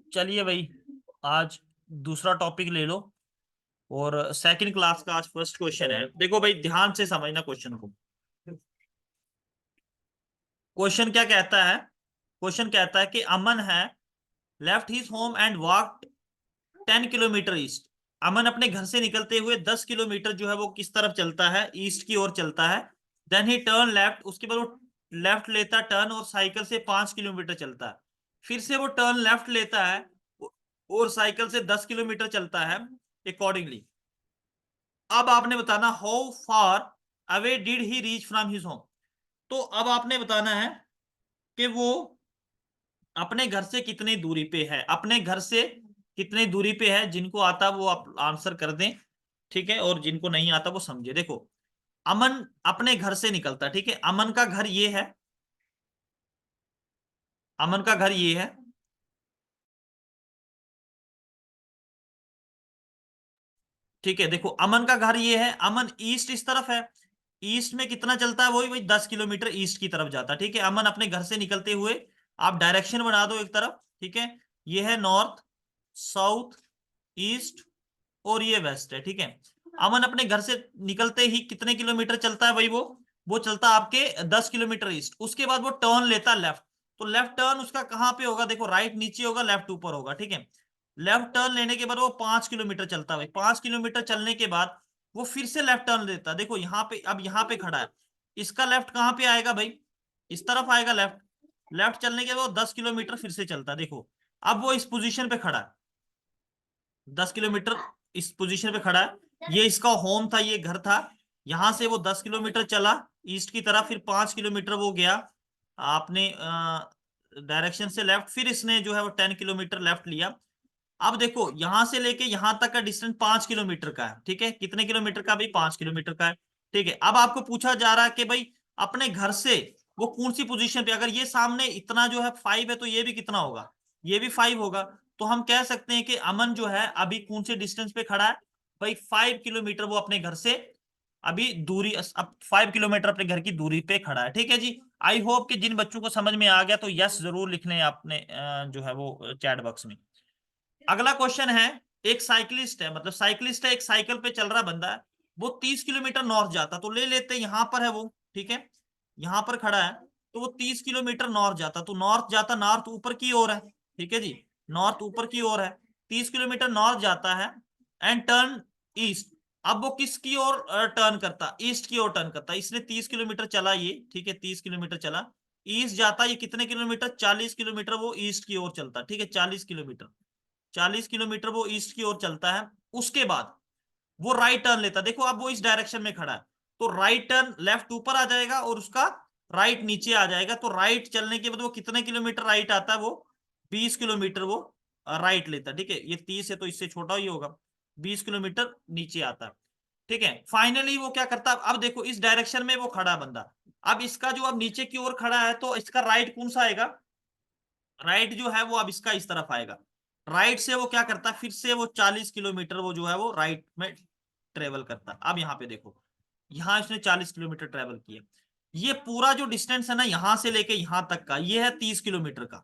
चलिए भाई, आज दूसरा टॉपिक ले लो। और सेकंड क्लास का आज फर्स्ट क्वेश्चन है। देखो भाई, ध्यान से समझना क्वेश्चन को। क्वेश्चन क्या कहता है? क्वेश्चन कहता है कि अमन है left his home and walk 10 kilometre east. Aman अपने घर से निकलते हुए 10 किलोमीटर जो है वो किस तरफ चलता है? ईस्ट की ओर चलता है। देन ही टर्न लेफ्ट, उसके बाद वो लेफ्ट लेता टर्न और साइकिल से 5 किलोमीटर चलता है। फिर से वो टर्न लेफ्ट लेता है और साइकिल से 10 किलोमीटर चलता है अकॉर्डिंगली। अब आपने बताना how far away did he reach from his home. तो अब आपने बताना है कि वो अपने घर से कितनी दूरी पे है, अपने घर से कितनी दूरी पे है। जिनको आता वो आप आंसर कर दें, ठीक है, और जिनको नहीं आता वो समझे। देखो, अमन अपने घर से निकलता, ठीक है, अमन का घर ये है, अमन का घर ये है, ठीक है। देखो, अमन का घर ये है, अमन ईस्ट इस तरफ है। ईस्ट में कितना चलता है? वही वही 10 किलोमीटर ईस्ट की तरफ जाता है, ठीक है। अमन अपने घर से निकलते हुए, आप डायरेक्शन बना दो एक तरफ, ठीक है। ये है नॉर्थ, साउथ, ईस्ट और ये वेस्ट है, ठीक है। अमन अपने घर से निकलते ही कितने किलोमीटर चलता है भाई? वो चलता है आपके 10 किलोमीटर ईस्ट। उसके बाद वो टर्न लेता लेफ्ट। तो लेफ्ट टर्न उसका कहाँ पे होगा? देखो, राइट नीचे होगा, लेफ्ट ऊपर होगा, ठीक है। लेफ्ट टर्न लेने के बाद वो 5 किलोमीटर चलता है भाई। 5 किलोमीटर चलने के बाद वो फिर से लेफ्ट टर्न लेता है। देखो यहाँ पे, अब यहाँ पे खड़ा है, इसका लेफ्ट कहाँ पे आएगा भाई? इस तरफ आएगा लेफ्ट। लेफ्ट चलने के बाद वो 10 किलोमीटर फिर से चलता है। देखो, अब वो इस पोजीशन पे खड़ा है, 10 किलोमीटर इस पोजीशन पे खड़ा है। ये इसका होम था, ये घर था। यहां से वो 10 किलोमीटर चला ईस्ट की तरफ, फिर 5 किलोमीटर वो गया आपने डायरेक्शन से लेफ्ट, फिर इसने जो है वो 10 किलोमीटर लेफ्ट लिया। अब देखो, यहां से लेके यहां तक का डिस्टेंस 5 किलोमीटर का है, ठीक है। कितने किलोमीटर का भाई? 5 किलोमीटर का है, ठीक है। अब आपको पूछा जा रहा है कि भाई अपने घर से वो कौन सी पोजीशन पे, अगर ये सामने इतना जो है 5 है तो ये भी कितना होगा? ये भी 5 होगा। तो हम कह सकते हैं कि अमन जो है अभी कौन से डिस्टेंस पे खड़ा है भाई? 5 किलोमीटर वो अपने घर से अभी दूरी, अब 5 किलोमीटर अपने घर की दूरी पे खड़ा है, ठीक है जी। आई होप कि जिन बच्चों को समझ में आ गया तो यस जरूर लिख लें आपने जो है वो चैट बॉक्स में। अगला क्वेश्चन है, एक साइकिलिस्ट है, मतलब साइकिलिस्ट है, एक साइकिल पे चल रहा बंदा है। वो 30 किलोमीटर नॉर्थ जाता, तो ले लेते हैं यहां पर है वो, ठीक है, यहां पर खड़ा है। तो वो 30 किलोमीटर नॉर्थ जाता, तो नॉर्थ जाता, नॉर्थ ऊपर की ओर है, ठीक है जी, नॉर्थ ऊपर की ओर है। 30 किलोमीटर नॉर्थ जाता है एंड टर्न ईस्ट। अब वो किसकी ओर टर्न करता? ईस्ट की ओर टर्न करता। इसने 30 किलोमीटर चला ये, ठीक है, 30 किलोमीटर चला, ईस्ट जाता। ये कितने किलोमीटर? 40 किलोमीटर वो ईस्ट की ओर चलता, ठीक है, 40 किलोमीटर। 40 किलोमीटर वो ईस्ट की ओर चलता है। उसके बाद वो राइट टर्न लेता। देखो, अब वो इस डायरेक्शन में खड़ा है, तो राइट टर्न, लेफ्ट ऊपर आ जाएगा और उसका राइट नीचे आ जाएगा। तो राइट चलने के बाद वो कितने किलोमीटर राइट आता है? वो 20 किलोमीटर वो राइट लेता है, ठीक है। ये 30 है तो इससे छोटा ही होगा, 20 किलोमीटर नीचे आता है, ठीक है। फाइनली वो क्या करता है? अब देखो, इस डायरेक्शन में वो खड़ा बंदा, अब इसका जो अब नीचे की ओर खड़ा है तो इसका राइट कौन सा आएगा? राइट जो है वो अब इसका इस तरफ आएगा। राइट से वो क्या करता है? फिर से वो 40 किलोमीटर वो जो है वो राइट में ट्रेवल करता है। अब यहाँ पे देखो, यहाँ इसने 40 किलोमीटर ट्रेवल किया। ये पूरा जो डिस्टेंस है ना, यहां से लेके यहां तक का, ये है 30 किलोमीटर का।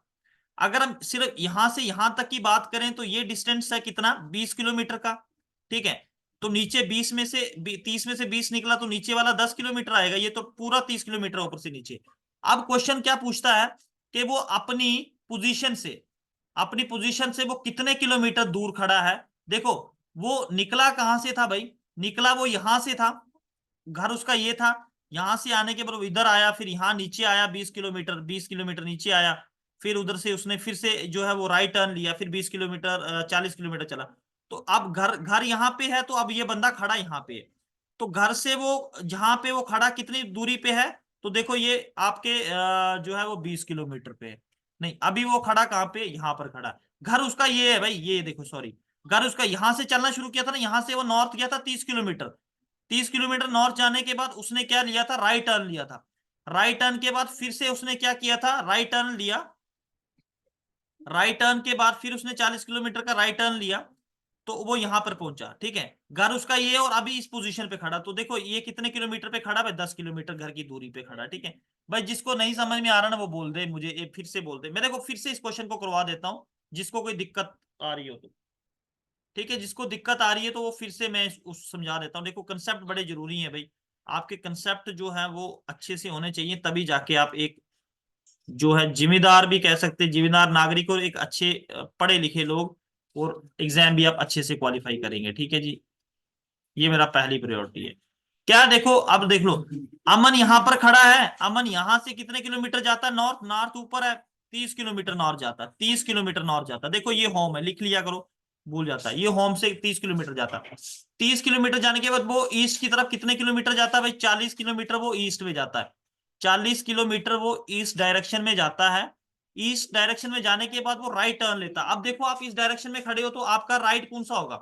अगर हम सिर्फ यहां से यहां तक की बात करें तो ये डिस्टेंस है कितना? 20 किलोमीटर का, ठीक है। तो नीचे 30 में से 20 निकला तो नीचे वाला 10 किलोमीटर आएगा। ये तो पूरा 30 किलोमीटर ऊपर से नीचे। अब क्वेश्चन क्या पूछता है कि वो पोजीशन से अपनी पोजीशन से वो कितने किलोमीटर दूर खड़ा है। देखो, वो निकला कहां से था भाई? निकला वो यहां से था, घर उसका ये था। यहां से आने के बाद वो इधर आया, फिर यहाँ नीचे आया 20 किलोमीटर, 20 किलोमीटर नीचे आया। फिर उधर से उसने फिर से जो है वो राइट टर्न लिया, फिर 20 किलोमीटर, 40 किलोमीटर चला। तो अब घर घर यहाँ पे है, तो अब ये बंदा खड़ा यहाँ पे है। तो घर से वो जहां पे वो खड़ा कितनी दूरी पे है? तो देखो, ये आपके जो है वो 20 किलोमीटर पे है। नहीं, अभी वो खड़ा कहाँ पे? यहाँ पर खड़ा। घर उसका ये है भाई, ये देखो, सॉरी, घर उसका यहां से चलना शुरू किया था ना, यहां से वो नॉर्थ गया था 30 किलोमीटर। 30 किलोमीटर नॉर्थ जाने के बाद उसने क्या लिया था? राइट टर्न लिया था। राइट टर्न के बाद फिर से उसने क्या किया था? राइट टर्न लिया। राइट टर्न के बाद फिर उसने 40 किलोमीटर का राइट टर्न लिया, तो वो यहां पर पहुंचा, ठीक है। घर उसका ये, और अभी इस पोजीशन पे खड़ा। तो देखो, ये कितने किलोमीटर पे खड़ा? भाई 10 किलोमीटर घर की दूरी पे खड़ा, ठीक है। भाई जिसको नहीं समझ में आ रहा ना वो बोल दे मुझे, ये फिर से बोल दे। मैं देखो फिर से इस क्वेश्चन को करवा देता हूँ, जिसको कोई दिक्कत आ रही हो तो। ठीक है, जिसको दिक्कत आ रही है तो वो फिर से मैं उस समझा देता हूँ। देखो कंसेप्ट बड़े जरूरी हैं भाई, आपके कंसेप्ट जो है वो अच्छे से होने चाहिए, तभी जाके आप एक जो है जिम्मेदार भी कह सकते हैं, जिम्मेदार नागरिक और एक अच्छे पढ़े लिखे लोग, और एग्जाम भी आप अच्छे से क्वालिफाई करेंगे। ठीक है जी, ये मेरा पहली प्रायोरिटी है। क्या देखो, अब देख लो, अमन यहां पर खड़ा है, अमन यहां से कितने किलोमीटर जाता है नॉर्थ, नॉर्थ ऊपर है, 30 किलोमीटर नॉर्थ जाता है, 30 किलोमीटर नॉर्थ जाता है। देखो ये होम है, लिख लिया करो, भूल जाता है, ये होम से 30 किलोमीटर जाता है। 30 किलोमीटर जाने के बाद वो ईस्ट की तरफ कितने किलोमीटर जाता है भाई, 40 किलोमीटर वो ईस्ट में जाता है। 40 किलोमीटर वो ईस्ट डायरेक्शन में जाता है। ईस्ट डायरेक्शन में जाने के बाद वो राइट टर्न लेता है। अब देखो आप इस डायरेक्शन में खड़े हो तो आपका राइट कौन सा होगा,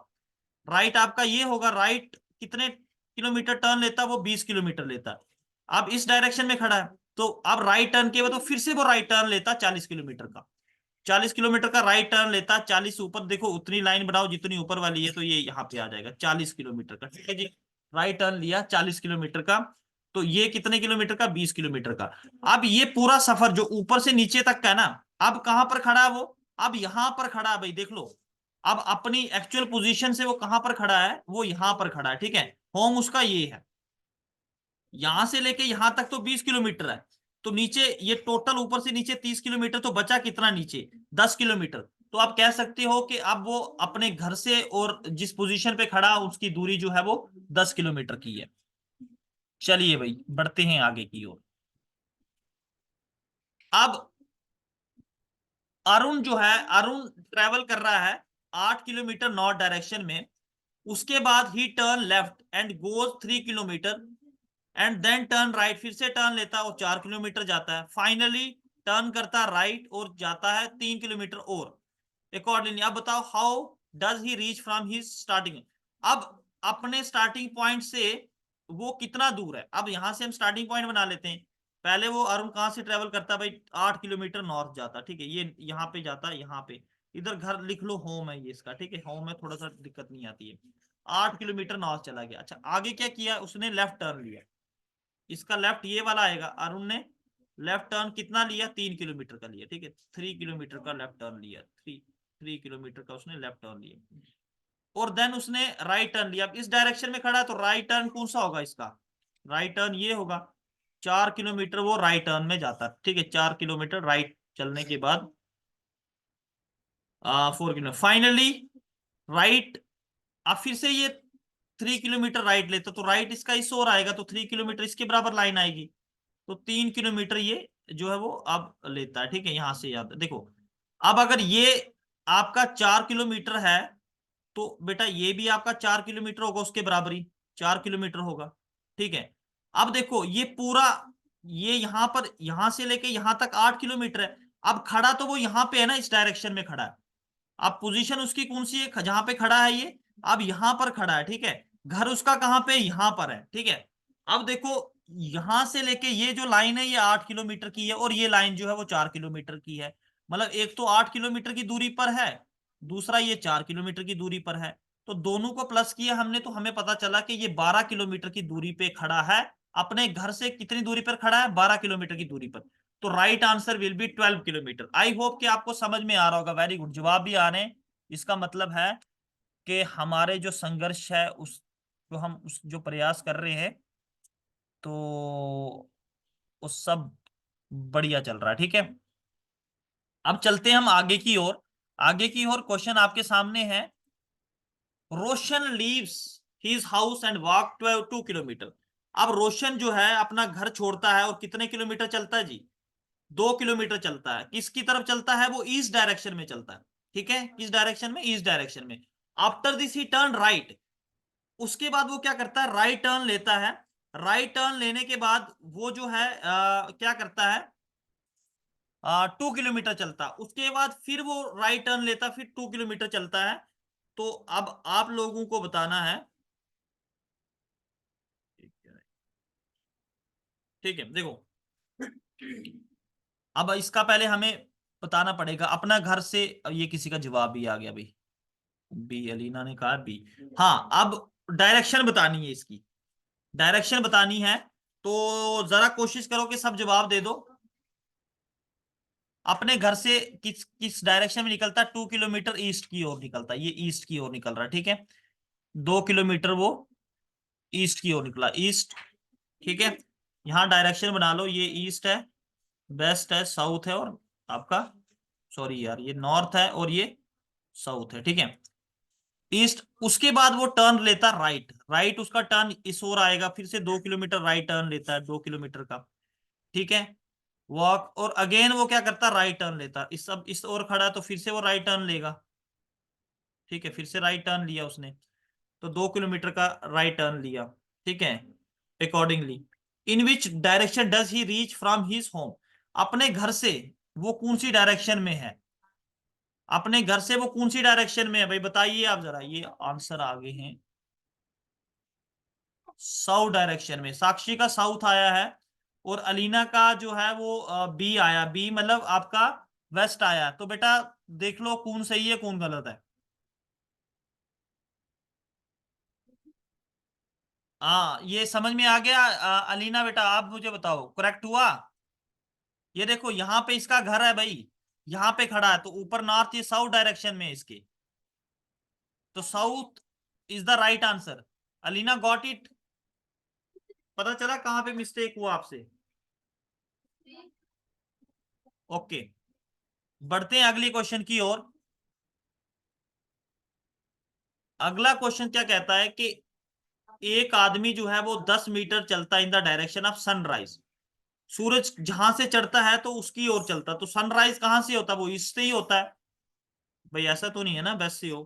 राइट आपका ये होगा। राइट कितने किलोमीटर टर्न लेता है वो, 20 किलोमीटर लेता है। अब इस डायरेक्शन में खड़ा है तो अब राइट टर्न के बाद तो फिर से वो राइट टर्न लेता है 40 किलोमीटर का। 40 किलोमीटर का राइट टर्न लेता है, 40 ऊपर, देखो उतनी लाइन बनाओ जितनी ऊपर वाली है, तो ये यहाँ पे आ जाएगा 40 किलोमीटर का। ठीक है जी, राइट टर्न लिया 40 किलोमीटर का, तो ये कितने किलोमीटर का, 20 किलोमीटर का। अब ये पूरा सफर जो ऊपर से नीचे तक का है ना, अब कहां पर खड़ा है वो, अब यहां पर खड़ा है भाई, देख लो। अब अपनी एक्चुअल पोजीशन से वो कहां पर खड़ा है, वो यहां पर खड़ा है। ठीक है, होम उसका ये है, यहां से लेके यहां तक तो 20 किलोमीटर है, तो नीचे ये टोटल ऊपर से नीचे 30 किलोमीटर, तो बचा कितना नीचे, 10 किलोमीटर। तो आप कह सकते हो कि अब वो अपने घर से और जिस पोजीशन पे खड़ा उसकी दूरी जो है वो 10 किलोमीटर की है। चलिए भाई बढ़ते हैं आगे की ओर। अब अरुण जो है, अरुण ट्रेवल कर रहा है 8 किलोमीटर नॉर्थ डायरेक्शन में। उसके बाद he turn left and goes 3 kilometre and then turn right, फिर से टर्न लेता है और 4 किलोमीटर जाता है। फाइनली टर्न करता है राइट और जाता है 3 किलोमीटर और अकॉर्डिंगली। अब बताओ how does he reach from his starting. अब अपने स्टार्टिंग पॉइंट से वो कितना दूर है, अब यहां से हम स्टार्टिंग पॉइंट बना लेते हैं। पहले वो अरुण कहाँ से ट्रेवल करता है भाई, 8 किलोमीटर नॉर्थ जाता। ठीक है, ये यहाँ पे जाता है, यहाँ पे इधर घर लिख लो, होम है ये इसका। ठीक है, होम में थोड़ा सा दिक्कत नहीं आती है। 8 किलोमीटर नॉर्थ चला गया। अच्छा आगे क्या किया उसने, लेफ्ट टर्न लिया। इसका लेफ्ट ये वाला आएगा, अरुण ने लेफ्ट टर्न कितना लिया, 3 किलोमीटर का लिया। ठीक है, 3 किलोमीटर का लेफ्ट टर्न लिया, 3 किलोमीटर का उसने लेफ्ट टर्न लिया। और देन उसने राइट टर्न लिया। अब इस डायरेक्शन में खड़ा है तो राइट टर्न कौन सा होगा इसका, राइट टर्न ये होगा। 4 किलोमीटर वो राइट टर्न में जाता है। ठीक है, 4 किलोमीटर राइट चलने के बाद 4 किलोमीटर फाइनली राइट। अब फिर से ये 3 किलोमीटर राइट लेते तो राइट इसका इस ओर आएगा, तो 3 किलोमीटर इसके बराबर लाइन आएगी। तो 3 किलोमीटर ये जो है वो अब लेता है। ठीक है, यहां से याद देखो, अब अगर ये आपका 4 किलोमीटर है तो बेटा ये भी आपका 4 किलोमीटर होगा, उसके बराबर ही 4 किलोमीटर होगा। ठीक है, अब देखो ये पूरा, ये यहां पर यहां से लेके यहां तक 8 किलोमीटर है। अब खड़ा तो वो यहां पे है ना, इस डायरेक्शन में खड़ा है। अब पोजीशन उसकी कौन सी है, जहां पे खड़ा है ये, अब यहां पर खड़ा है। ठीक है, घर उसका कहां पे, यहां पर है। ठीक है, अब देखो यहां से लेके ये जो लाइन है ये 8 किलोमीटर की है, और ये लाइन जो है वो 4 किलोमीटर की है। मतलब एक तो 8 किलोमीटर की दूरी पर है, दूसरा ये 4 किलोमीटर की दूरी पर है। तो दोनों को प्लस किया हमने तो हमें पता चला कि ये 12 किलोमीटर की दूरी पे खड़ा है। अपने घर से कितनी दूरी पर खड़ा है, 12 किलोमीटर की दूरी पर। तो right answer will be 12 kilometre. I hope कि आपको समझ में आ रहा होगा। वेरी गुड, जवाब भी आ रहे हैं। इसका मतलब है कि हमारे जो संघर्ष है, उस जो हम उस जो प्रयास कर रहे हैं, तो वो सब बढ़िया चल रहा है। ठीक है, अब चलते हैं हम आगे की ओर। आगे की ओर क्वेश्चन आपके सामने है। Roshan leaves his house and walk 2 kilometre. अब रोशन जो है अपना घर छोड़ता है और कितने किलोमीटर चलता है जी, 2 किलोमीटर चलता है। किसकी तरफ चलता है, वो ईस्ट डायरेक्शन में चलता है। ठीक है, किस डायरेक्शन में, ईस्ट डायरेक्शन में। After this he turn right. उसके बाद वो क्या करता है, राइट टर्न लेता है। राइट टर्न लेने के बाद वो जो है क्या करता है, 2 किलोमीटर चलता। उसके बाद फिर वो राइट टर्न लेता, फिर 2 किलोमीटर चलता है। तो अब आप लोगों को बताना है। ठीक है देखो, अब इसका पहले हमें बताना पड़ेगा अपना घर से। ये किसी का जवाब भी आ गया भाई, बी, अलीना ने कहा बी। हाँ, अब डायरेक्शन बतानी है इसकी, डायरेक्शन बतानी है। तो जरा कोशिश करो कि सब जवाब दे दो। अपने घर से किस किस डायरेक्शन में निकलता है, 2 किलोमीटर ईस्ट की ओर निकलता है, ये ईस्ट की ओर निकल रहा है, ठीक है। 2 किलोमीटर वो ईस्ट की ओर निकला, ईस्ट, ठीक है। यहाँ डायरेक्शन बना लो, ये ईस्ट है, वेस्ट है, साउथ है, और आपका, सॉरी यार, ये नॉर्थ है और ये साउथ है, ठीक है, ईस्ट। उसके बाद वो टर्न लेता राइट, राइट उसका टर्न इस ओर आएगा, फिर से 2 किलोमीटर राइट टर्न लेता है, 2 किलोमीटर का, ठीक है, वॉक। और अगेन वो क्या करता, राइट टर्न लेता, इस सब इस ओर खड़ा है तो फिर से वो राइट टर्न लेगा, ठीक है, फिर से राइट टर्न लिया उसने, तो 2 किलोमीटर का राइट टर्न लिया, ठीक है। Accordingly, in which direction does he reach from his home, अपने घर से वो कौन सी डायरेक्शन में है, अपने घर से वो कौन सी डायरेक्शन में है भाई, बताइए आप जरा, ये आंसर आगे हैं, साउथ डायरेक्शन में। साक्षी का साउथ आया है, और अलीना का जो है वो बी आया, बी मतलब आपका वेस्ट आया, तो बेटा देख लो कौन सही है कौन गलत है। हाँ, ये समझ में आ गया। अलीना बेटा आप मुझे बताओ, करेक्ट हुआ? ये देखो यहाँ पे इसका घर है भाई, यहाँ पे खड़ा है, तो ऊपर नॉर्थ, ये साउथ डायरेक्शन में है इसके, तो south is the right answer. Alina got it? पता चला कहाँ पे मिस्टेक हुआ आपसे? ओके, बढ़ते हैं अगली क्वेश्चन की ओर। अगला क्वेश्चन क्या कहता है कि एक आदमी जो है वो 10 मीटर चलता है in the direction of sunrise, सूरज जहां से चढ़ता है तो उसकी ओर चलता, तो सनराइज कहां से होता है, वो ईस्ट से ही होता है भाई, ऐसा तो नहीं है ना वेस्ट से हो।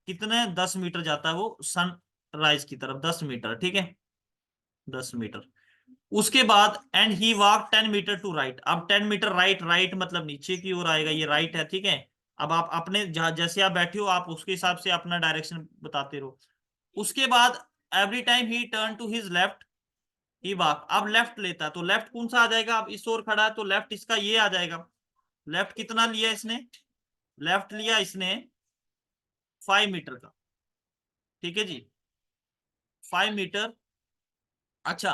कितने 10 मीटर जाता है वो सनराइज की तरफ, 10 मीटर, ठीक है, 10 मीटर। उसके बाद and he walk 10 metre to right, अब 10 मीटर राइट, राइट मतलब नीचे की ओर आएगा, ये राइट है, ठीक है। अब आप अपने जैसे आप बैठे हो आप उसके हिसाब से अपना डायरेक्शन बताते रहो। उसके बाद every time he turn to his left he walk, अब लेफ्ट लेता है, तो लेफ्ट कौन सा आ जाएगा, अब इस ओर खड़ा है तो लेफ्ट इसका ये आ जाएगा। लेफ्ट कितना लिया इसने, लेफ्ट लिया इसने 5 मीटर का, ठीक है जी, 5 मीटर। अच्छा,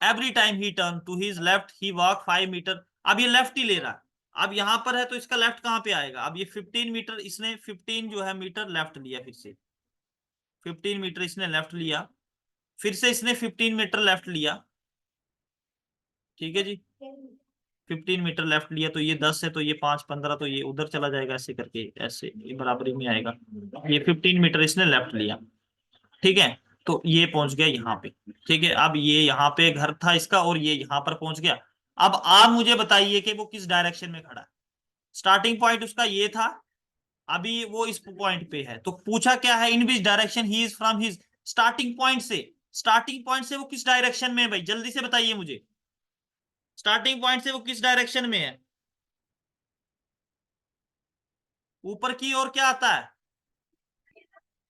every time he turn to his left he walk 5 metre, अब ये लेफ्ट ही ले रहा है, अब यहां पर है तो इसका लेफ्ट कहां पे आएगा, अब ये 15 मीटर, इसने 15 जो है मीटर लेफ्ट लिया, फिर से 15 मीटर इसने लेफ्ट लिया, फिर से इसने 15 मीटर लेफ्ट लिया, ठीक है जी, 15 मीटर लेफ्ट लिया, तो ये 10 है, तो ये 5 15, तो ये उधर चला जाएगा, ऐसे करके, ऐसे ये बराबरी में आएगा। ये 15 मीटर इसने लेफ्ट लिया, ठीक है, तो ये पहुंच गया यहाँ पे, ठीक है। अब ये यहाँ पे घर था इसका, और ये यहाँ पर पहुंच गया। अब आप मुझे बताइए कि वो किस डायरेक्शन में खड़ा है, स्टार्टिंग पॉइंट उसका ये था, अभी वो इस पॉइंट पे है, तो पूछा क्या है, in which direction he is from his, starting point से, स्टार्टिंग पॉइंट से वो किस डायरेक्शन में है भाई, जल्दी से बताइए मुझे, स्टार्टिंग पॉइंट से वो किस डायरेक्शन में है, ऊपर की ओर क्या आता है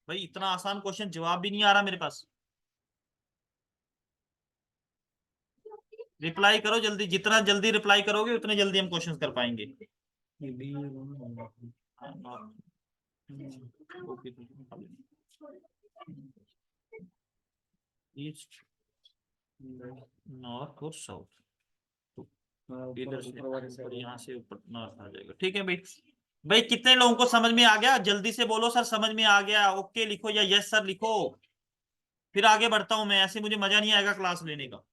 भाई, इतना आसान क्वेश्चन जवाब भी नहीं आ रहा मेरे पास। रिप्लाई करो जल्दी, जितना जल्दी रिप्लाई करोगे उतने जल्दी हम क्वेश्चन कर पाएंगे। ईस्ट, नॉर्थ और साउथ, तो इधर से ऊपर, यहाँ से ऊपर नॉर्थ आ जाएगा, ठीक है भाई। भाई कितने लोगों को समझ में आ गया, जल्दी से बोलो सर समझ में आ गया, ओके लिखो या यस सर लिखो, फिर आगे बढ़ता हूं मैं, ऐसे मुझे मजा नहीं आएगा क्लास लेने का।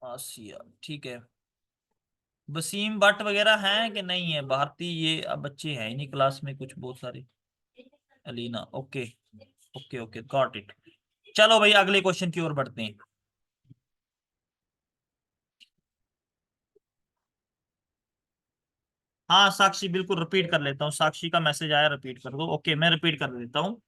आसिया, ठीक है। वसीम भट्ट वगैरह हैं कि नहीं है, भारती, ये अब बच्चे हैं इन्हीं क्लास में कुछ बहुत सारे, Alina, okay, okay okay got it. चलो भाई अगले क्वेश्चन की ओर बढ़ते हैं। हाँ साक्षी, बिल्कुल रिपीट कर लेता हूँ, साक्षी का मैसेज आया, रिपीट कर दो, ओके मैं रिपीट कर देता हूँ।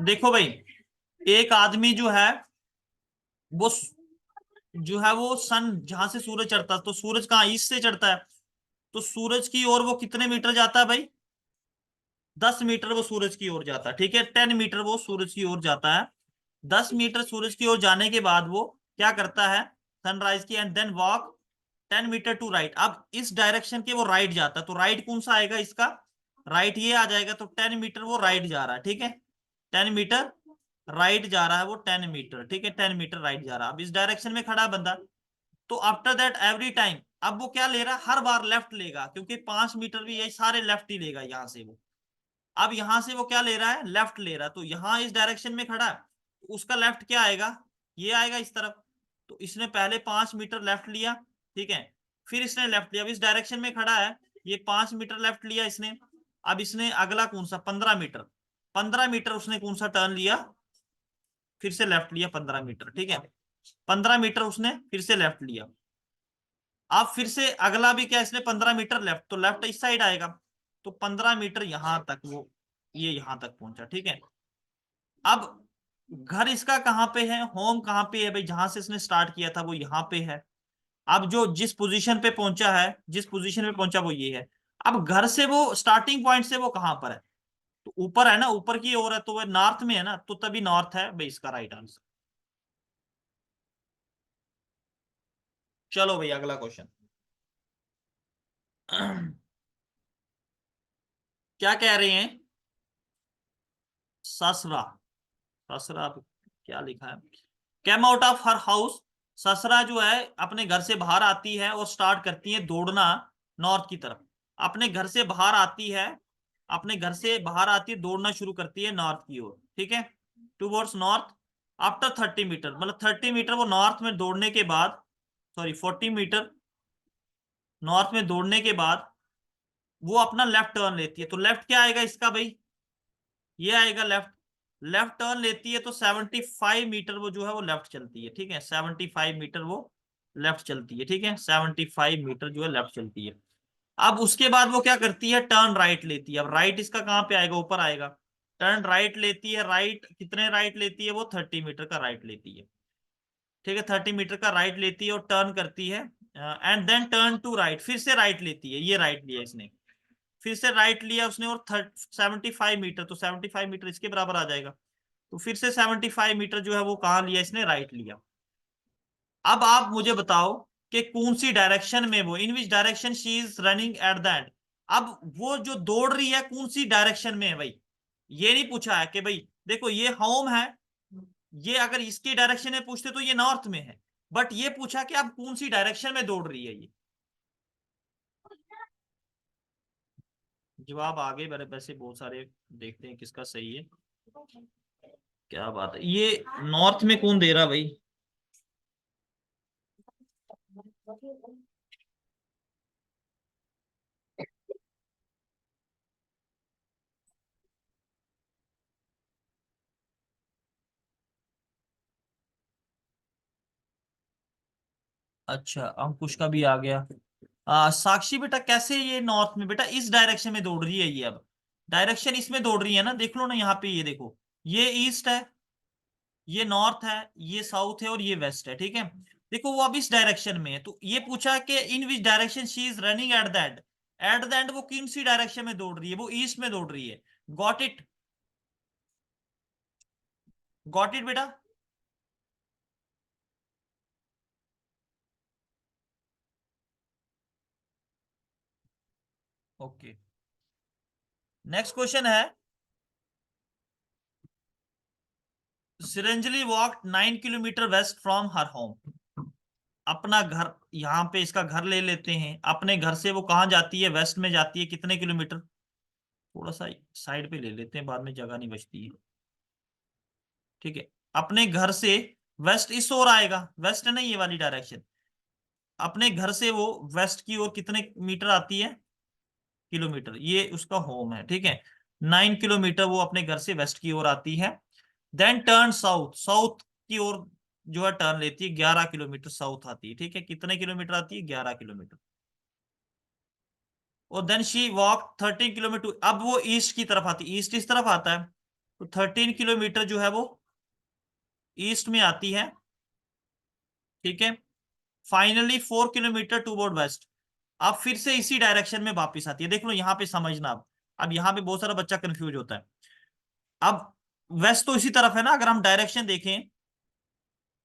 देखो भाई, एक आदमी जो है वो जो है वो सन जहां से सूरज चढ़ता है, तो सूरज कहाँ, ईस्ट से चढ़ता है, तो सूरज की ओर वो कितने मीटर जाता है भाई, 10 मीटर वो सूरज की ओर जाता है, ठीक है, 10 मीटर वो सूरज की ओर जाता है। 10 मीटर सूरज की ओर जाने के बाद वो क्या करता है, सनराइज की, and then walk 10 metre to right. अब इस डायरेक्शन के वो राइट जाता है, तो राइट कौन सा आएगा इसका, राइट ये आ जाएगा, तो 10 मीटर वो राइट जा रहा है, ठीक है, 10 मीटर राइट जा रहा है वो, 10 मीटर, ठीक है, 10 मीटर राइट जा रहा है। अब इस डायरेक्शन में खड़ा है बंदा, तो आफ्टर दैट एवरी टाइम, अब वो क्या ले रहा है, हर बार लेफ्ट लेगा, क्योंकि 5 मीटर भी यही सारे लेफ्ट ही लेगा यहां से वो। अब यहां से वो क्या ले रहा है, लेफ्ट ले रहा है, तो यहां इस डायरेक्शन में खड़ा है, तो उसका लेफ्ट क्या आएगा, ये आएगा इस तरफ। तो इसने पहले 5 मीटर लेफ्ट लिया, ठीक है, फिर इसने लेफ्ट लिया, अब इस डायरेक्शन में खड़ा है, ये 5 मीटर लेफ्ट लिया इसने। अब इसने अगला कौन सा, 15 मीटर, 15 मीटर उसने कौन सा टर्न लिया, फिर से लेफ्ट लिया 15 मीटर, ठीक है, 15 मीटर उसने फिर से लेफ्ट लिया। अब फिर से अगला भी क्या, इसने 15 मीटर लेफ्ट, तो लेफ्ट इस साइड आएगा, तो 15 मीटर यहां तक वो, ये यहां तक पहुंचा, ठीक है। अब घर इसका कहाँ पे है, होम कहाँ पे है भाई, जहां से इसने स्टार्ट किया था वो यहाँ पे है। अब जो जिस पोजीशन पे पहुंचा है, जिस पोजीशन पे पहुंचा वो ये है। अब घर से वो स्टार्टिंग पॉइंट से वो कहाँ पर है, तो ऊपर है ना, ऊपर की ओर है, तो वो नॉर्थ में है ना, तो तभी नॉर्थ है भाई इसका राइट आंसर। चलो भाई अगला क्वेश्चन। क्या कह रहे हैं, ससरा, ससरा क्या लिखा है, came out of her house, Sasra जो है अपने घर से बाहर आती है और स्टार्ट करती है दौड़ना नॉर्थ की तरफ। अपने घर से बाहर आती है, अपने घर से बाहर आती है, दौड़ना शुरू करती है नॉर्थ की ओर, ठीक है, टूवर्ड्स नॉर्थ। आफ्टर 30 मीटर, मतलब 30 मीटर वो नॉर्थ में दौड़ने के बाद, सॉरी 40 मीटर नॉर्थ में दौड़ने के बाद वो अपना लेफ्ट टर्न लेती है, तो लेफ्ट क्या आएगा इसका भाई, ये आएगा लेफ्ट। लेफ्ट टर्न लेती है तो 75 मीटर वो जो है वो लेफ्ट चलती है, ठीक है, 75 मीटर वो लेफ्ट चलती है, ठीक है, 75 मीटर जो है लेफ्ट चलती है। अब उसके बाद वो क्या करती है, टर्न राइट लेती है। अब राइट इसका कहाँ पे आएगा, ऊपर आएगा। टर्न राइट लेती है, राइट कितने राइट लेती है वो, 30 मीटर का राइट लेती है, ठीक है, 30 मीटर का राइट लेती है और टर्न करती है, and then turn to right, फिर से राइट लेती है, ये राइट लिया इसने, फिर से राइट लिया उसने, और 75 मीटर, तो 75 मीटर इसके बराबर आ जाएगा, तो फिर से 75 मीटर जो है वो कहाँ लिया इसने, राइट लिया। अब आप मुझे बताओ कि कौन सी डायरेक्शन में वो, in which direction she is running at the end. अब वो जो दौड़ रही है कौन सी डायरेक्शन में है भाई, ये नहीं पूछा है कि भाई देखो ये होम है, ये अगर इसकी डायरेक्शन में पूछते तो ये नॉर्थ में है, बट ये पूछा कि आप कौन सी डायरेक्शन में दौड़ रही है ये। जवाब आगे मेरे वैसे बहुत सारे, देखते हैं किसका सही है। क्या बात है, ये नॉर्थ में कौन दे रहा भाई। अच्छा अंकुश का भी आ गया। साक्षी बेटा कैसे ये नॉर्थ में, बेटा इस डायरेक्शन में दौड़ रही है ये, अब डायरेक्शन इसमें दौड़ रही है ना, देख लो ना यहाँ पे, ये देखो, ये ईस्ट है, ये नॉर्थ है, ये साउथ है और ये वेस्ट है, ठीक है। देखो वो अब इस डायरेक्शन में है, तो ये पूछा कि in which direction she is running at the end, at the end वो किन सी डायरेक्शन में दौड़ रही है, वो ईस्ट में दौड़ रही है। गॉट इट, गॉट इट बेटा। ओके, नेक्स्ट क्वेश्चन है, Siranjali walk 9 kilometre west from her home. अपना घर, यहाँ पे इसका घर ले लेते हैं, अपने घर से वो कहाँ जाती है, वेस्ट में जाती है, कितने किलोमीटर, थोड़ा सा साइड पे ले लेते हैं, बाद में जगह नहीं बचती है, ठीक है। अपने घर से वेस्ट इस ओर आएगा, वेस्ट है ना ये वाली डायरेक्शन, अपने घर से वो वेस्ट की ओर कितने मीटर आती है, किलोमीटर, ये उसका होम है, ठीक है। 9 किलोमीटर वो अपने घर से वेस्ट की ओर आती है, देन टर्न साउथ, साउथ की ओर जो है टर्न लेती है, 11 किलोमीटर साउथ आती है, ठीक है, कितने किलोमीटर आती है, 11 किलोमीटर। और देन शी वॉक 13 किलोमीटर, अब वो ईस्ट की तरफ आती, ईस्ट इस तरफ आता है, तो 13 किलोमीटर जो है वो ईस्ट में आती है, ठीक है। फाइनली 4 किलोमीटर टूवर्ड वेस्ट, अब फिर से इसी डायरेक्शन में वापस आती है, देख लो यहाँ पे समझना। अब यहाँ पे बहुत सारा बच्चा कंफ्यूज होता है। अब वेस्ट तो इसी तरफ है ना, अगर हम डायरेक्शन देखें,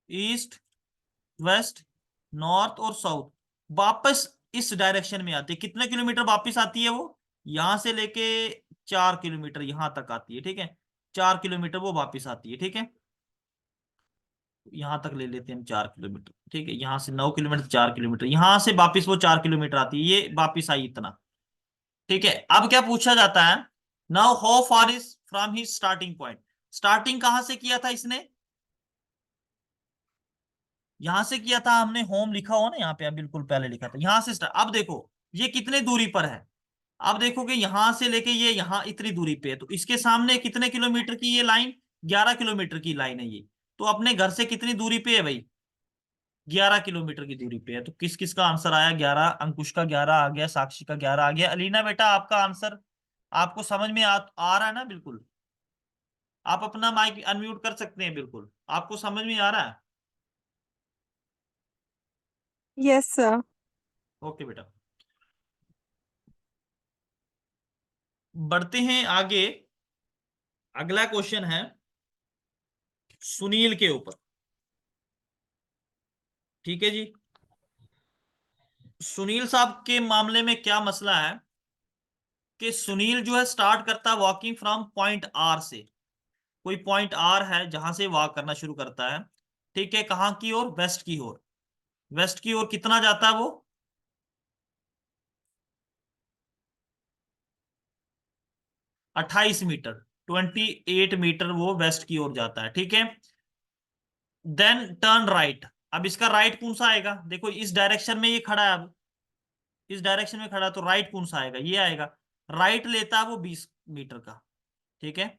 ईस्ट, वेस्ट, नॉर्थ और साउथ, वापस इस डायरेक्शन में आती है। कितने किलोमीटर वापस आती है वो, यहां से लेके 4 किलोमीटर यहां तक आती है, ठीक है। 4 किलोमीटर वो वापस आती है, ठीक है। यहां तक ले लेते हैं हम 4 किलोमीटर, ठीक है। यहाँ से 9 किलोमीटर, 4 किलोमीटर, यहां से वापिस वो 4 किलोमीटर आती है, ये वापिस आई इतना, ठीक है। अब क्या पूछा जाता है, now how far is from his starting point. Starting कहां से किया था इसने, यहां से किया था हमने, होम लिखा हो ना यहाँ पे, बिल्कुल पहले लिखा था यहां से अब देखो ये कितने दूरी पर है। अब देखो कि यहां से लेके ये यहाँ इतनी दूरी पे है, तो इसके सामने कितने किलोमीटर की ये लाइन, 11 किलोमीटर की लाइन है ये। तो अपने घर से कितनी दूरी पे है भाई, 11 किलोमीटर की दूरी पे है। तो किस किस का आंसर आया, 11, अंकुश का 11 आ गया, साक्षी का 11 आ गया। अलीना बेटा आपका आंसर आपको समझ में आ रहा है ना, बिल्कुल। आप अपना माइक अनम्यूट कर सकते हैं, बिल्कुल आपको समझ में आ रहा है। Yes sir. ओके बेटा, बढ़ते हैं आगे। अगला क्वेश्चन है सुनील के ऊपर, ठीक है जी। सुनील साहब के मामले में क्या मसला है कि सुनील जो है स्टार्ट करता है वॉकिंग फ्रॉम पॉइंट आर से। कोई पॉइंट आर है जहां से वॉक करना शुरू करता है, ठीक है। कहाँ की ओर, वेस्ट की ओर। वेस्ट की ओर कितना जाता है वो, 28 मीटर, 28 मीटर वो वेस्ट की ओर जाता है, ठीक है। Then turn right. अब इसका राइट कौन सा आएगा, देखो इस डायरेक्शन में ये खड़ा है, अब इस डायरेक्शन में खड़ा है, तो राइट कौन सा आएगा, ये आएगा। राइट लेता है वो 20 मीटर का, ठीक है।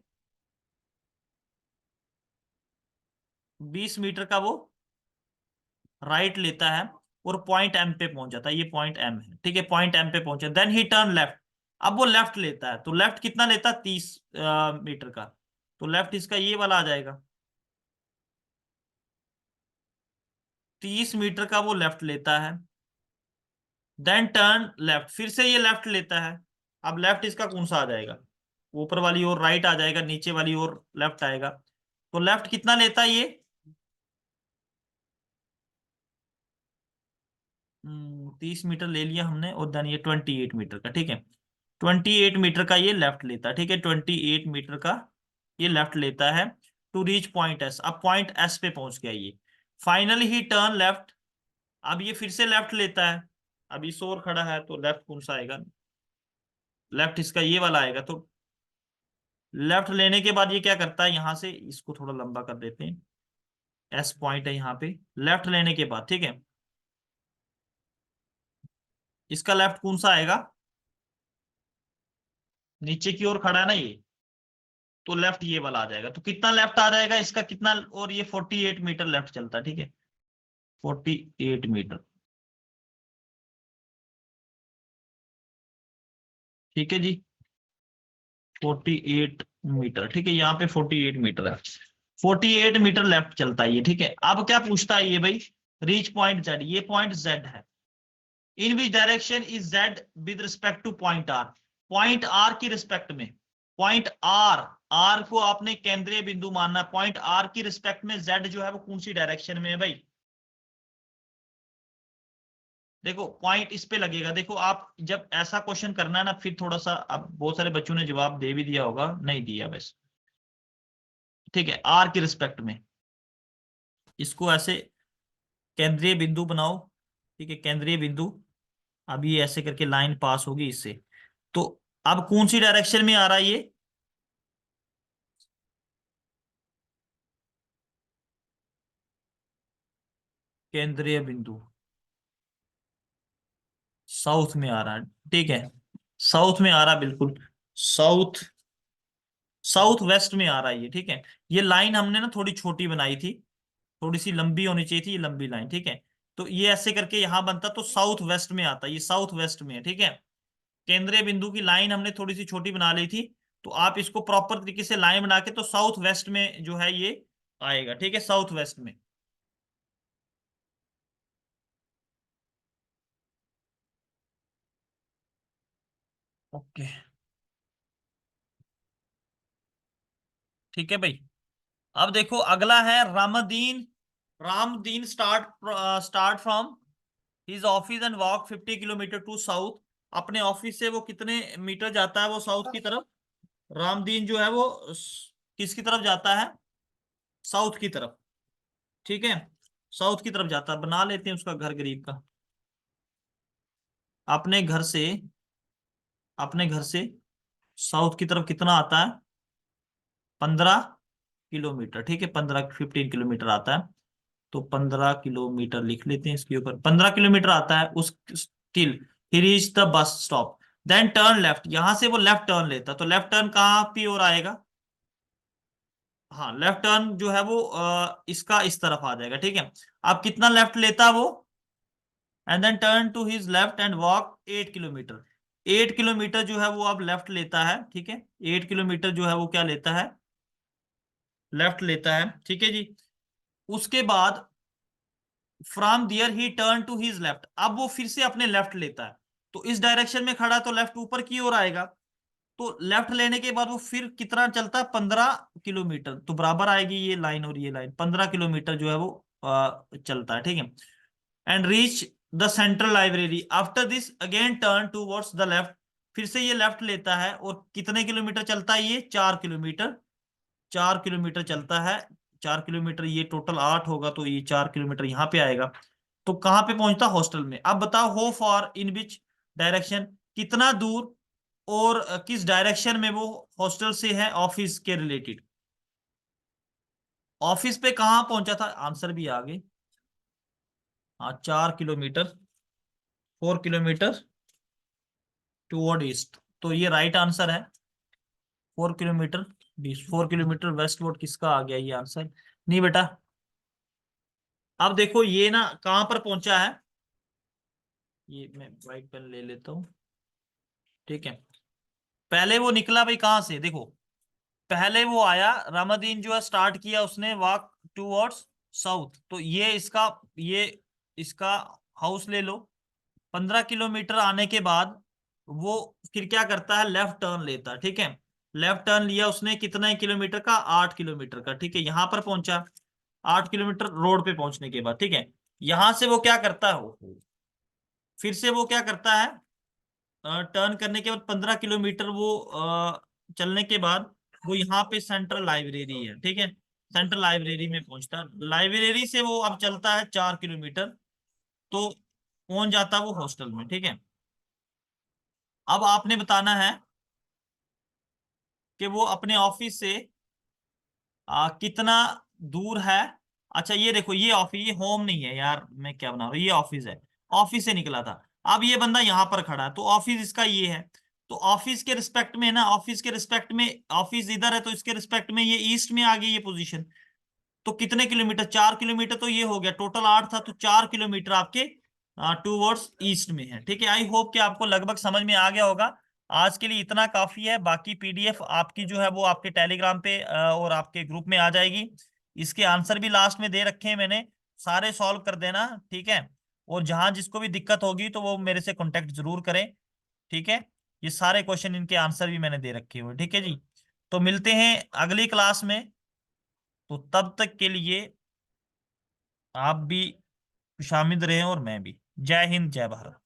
20 मीटर का वो राइट लेता है और पॉइंट एम पे पहुंच जाता है, ये पॉइंट एम है, ठीक है। पॉइंट एम पे पहुंचा, देन ही टर्न लेफ्ट। अब वो लेफ्ट लेता है, तो लेफ्ट कितना लेता है, 30 मीटर का। तो लेफ्ट इसका ये वाला आ जाएगा, 30 मीटर का वो लेफ्ट लेता है। देन टर्न लेफ्ट, फिर से ये लेफ्ट लेता है। अब लेफ्ट इसका कौन सा आ जाएगा, ऊपर वाली ओर राइट आ जाएगा, नीचे वाली ओर लेफ्ट आएगा। तो लेफ्ट कितना लेता है ये, 30 मीटर ले लिया हमने, और देन ये 28 मीटर का, ठीक है। 28 मीटर का ये लेफ्ट लेता है, ठीक है। 28 मीटर का ये लेफ्ट लेता है टू रीच पॉइंट एस। अब पॉइंट एस पे पहुंच गया ये, फाइनली ही टर्न लेफ्ट। अब ये फिर से लेफ्ट लेता है। अब इस ओर खड़ा है, तो लेफ्ट कौन सा आएगा, लेफ्ट इसका ये वाला आएगा। तो लेफ्ट लेने के बाद ये क्या करता है, यहां से इसको थोड़ा लंबा कर देते हैं, एस पॉइंट है यहाँ पे। लेफ्ट लेने के बाद, ठीक है, इसका लेफ्ट कौन सा आएगा, नीचे की ओर खड़ा है ना ये, तो लेफ्ट ये वाला आ जाएगा। तो कितना लेफ्ट आ जाएगा इसका, कितना, और ये 48 मीटर लेफ्ट चलता है, ठीक है। 48 मीटर, ठीक है जी। 48 मीटर, ठीक है, यहाँ पे 48 मीटर है। 48 मीटर लेफ्ट चलता है ये, ठीक है। अब क्या पूछता है ये भाई, रीच पॉइंट जेड, ये पॉइंट जेड है। In which direction is Z with respect to point R. Point R की रिस्पेक्ट में, पॉइंट आर, आर को आपने केंद्रीय बिंदु मानना है, पॉइंट आर की रिस्पेक्ट में जेड जो है वो कौन सी डायरेक्शन में है भाई। देखो पॉइंट इस पे लगेगा, देखो आप जब ऐसा क्वेश्चन करना है ना, फिर थोड़ा सा, अब बहुत सारे बच्चों ने जवाब दे भी दिया होगा, नहीं दिया बस, ठीक है। आर की रिस्पेक्ट में इसको ऐसे केंद्रीय बिंदु बनाओ, ठीक है, केंद्रीय बिंदु। अब ये ऐसे करके लाइन पास होगी इससे। तो अब कौन सी डायरेक्शन में आ रहा है ये, केंद्रीय बिंदु साउथ में आ रहा है, ठीक है। साउथ में आ रहा है, बिल्कुल साउथ, साउथ वेस्ट में आ रहा है ये, ठीक है। ये लाइन हमने ना थोड़ी छोटी बनाई थी, थोड़ी सी लंबी होनी चाहिए थी ये लंबी लाइन, ठीक है। तो ये ऐसे करके यहां बनता, तो साउथ वेस्ट में आता है, ये साउथ वेस्ट में है, ठीक है। केंद्रीय बिंदु की लाइन हमने थोड़ी सी छोटी बना ली थी, तो आप इसको प्रॉपर तरीके से लाइन बना के, तो साउथ वेस्ट में जो है ये आएगा, ठीक है, साउथ वेस्ट में। ओके, ठीक है भाई। अब देखो अगला है Ramdeen. Ramdeen start from his office and walk 50 kilometre to south. अपने ऑफिस से वो कितने मीटर जाता है वो साउथ की तरफ? रामदीन जो है वो किसकी तरफ जाता है? साउथ की तरफ। ठीक है, साउथ की तरफ जाता है। बना लेते हैं उसका घर गरीब का। अपने घर से, अपने घर से साउथ की तरफ कितना आता है? 15 किलोमीटर। ठीक है, 15 15 किलोमीटर आता है। तो 15 किलोमीटर लिख लेते हैं इसके ऊपर। 15 किलोमीटर आता है उस till he reach the bus stop. Then turn left. यहां से वो लेफ्ट टर्न लेता, तो लेफ्ट टर्न कहाँ की ओर आएगा? हाँ, लेफ्ट टर्न जो है वो इसका इस तरफ आ जाएगा। ठीक है, अब कितना लेफ्ट लेता वो? And then turn to his left and walk 8 kilometre. 8 kilometre जो है वो अब लेफ्ट लेता है। ठीक है, 8 किलोमीटर जो है वो क्या लेता है? लेफ्ट लेता है। ठीक है जी। उसके बाद from there he turn to his left. अब वो फिर से अपने लेफ्ट लेता है। तो इस डायरेक्शन में खड़ा तो लेफ्ट ऊपर की ओर आएगा। तो लेफ्ट लेने के बाद वो फिर कितना चलता है? 15 किलोमीटर। तो बराबर आएगी ये लाइन और ये लाइन। 15 किलोमीटर जो है वो चलता है। ठीक है, and reach the central library. After this again turn towards the left. फिर से ये लेफ्ट लेता है और कितने किलोमीटर चलता है ये? 4 किलोमीटर। 4 किलोमीटर चलता है। 4 किलोमीटर, ये टोटल 8 होगा तो ये 4 किलोमीटर यहाँ पे आएगा। तो कहाँ पे पहुंचता? हॉस्टल में। अब बताओ हो फॉर इन विच डायरेक्शन, कितना दूर और किस डायरेक्शन में वो हॉस्टल से है ऑफिस के रिलेटेड? ऑफिस पे कहाँ पहुंचा था? आंसर भी आ गए। हाँ, 4 किलोमीटर। 4 किलोमीटर टूवर्ड ईस्ट, तो ये राइट आंसर है। 4 किलोमीटर, 4 किलोमीटर वेस्टवर्ड किसका आ गया ये आंसर? नहीं बेटा। अब देखो ये ना कहां पर पहुंचा है। ये मैं व्हाइट पेन ले लेता हूँ। ठीक है, पहले वो निकला भाई कहाँ से? देखो, पहले वो आया रामादीन जो है, स्टार्ट किया उसने वॉक टूवर्ड्स साउथ। तो ये इसका हाउस ले लो। 15 किलोमीटर आने के बाद वो फिर क्या करता है? लेफ्ट टर्न लेता है। ठीक है, लेफ्ट टर्न लिया उसने कितना किलोमीटर का? 8 किलोमीटर का। ठीक है, यहां पर पहुंचा। 8 किलोमीटर रोड पे पहुंचने के बाद, ठीक है, यहां से वो क्या करता है? फिर से वो क्या करता है? टर्न करने के बाद 15 किलोमीटर वो चलने के बाद वो यहाँ पे सेंट्रल लाइब्रेरी है। ठीक है, सेंट्रल लाइब्रेरी में पहुंचता है। लाइब्रेरी से वो अब चलता है 4 किलोमीटर, तो पहुंच जाता है वो हॉस्टल में। ठीक है, अब आपने बताना है कि वो अपने ऑफिस से कितना दूर है। अच्छा ये देखो, ये ऑफिस, ये होम नहीं है यार, मैं क्या बना रहा हूँ, ये ऑफिस है। ऑफिस से निकला था। अब ये बंदा यहाँ पर खड़ा है तो ऑफिस इसका ये है। तो ऑफिस के रिस्पेक्ट में ना, ऑफिस के रिस्पेक्ट में, ऑफिस इधर है तो इसके रिस्पेक्ट में ये ईस्ट में आ गई ये पोजीशन। तो कितने किलोमीटर? 4 किलोमीटर। तो ये हो गया, टोटल 8 था तो 4 किलोमीटर आपके टूवर्ड्स ईस्ट में है। ठीक है, आई होप कि आपको लगभग समझ में आ गया होगा। आज के लिए इतना काफी है। बाकी पीडीएफ आपकी जो है वो आपके टेलीग्राम पे और आपके ग्रुप में आ जाएगी। इसके आंसर भी लास्ट में दे रखे हैं मैंने, सारे सॉल्व कर देना। ठीक है, और जहां जिसको भी दिक्कत होगी तो वो मेरे से कांटेक्ट जरूर करें। ठीक है, ये सारे क्वेश्चन, इनके आंसर भी मैंने दे रखे हुए। ठीक है जी, तो मिलते हैं अगली क्लास में। तो तब तक के लिए आप भी शामिल रहे और मैं भी। जय हिंद, जय भारत।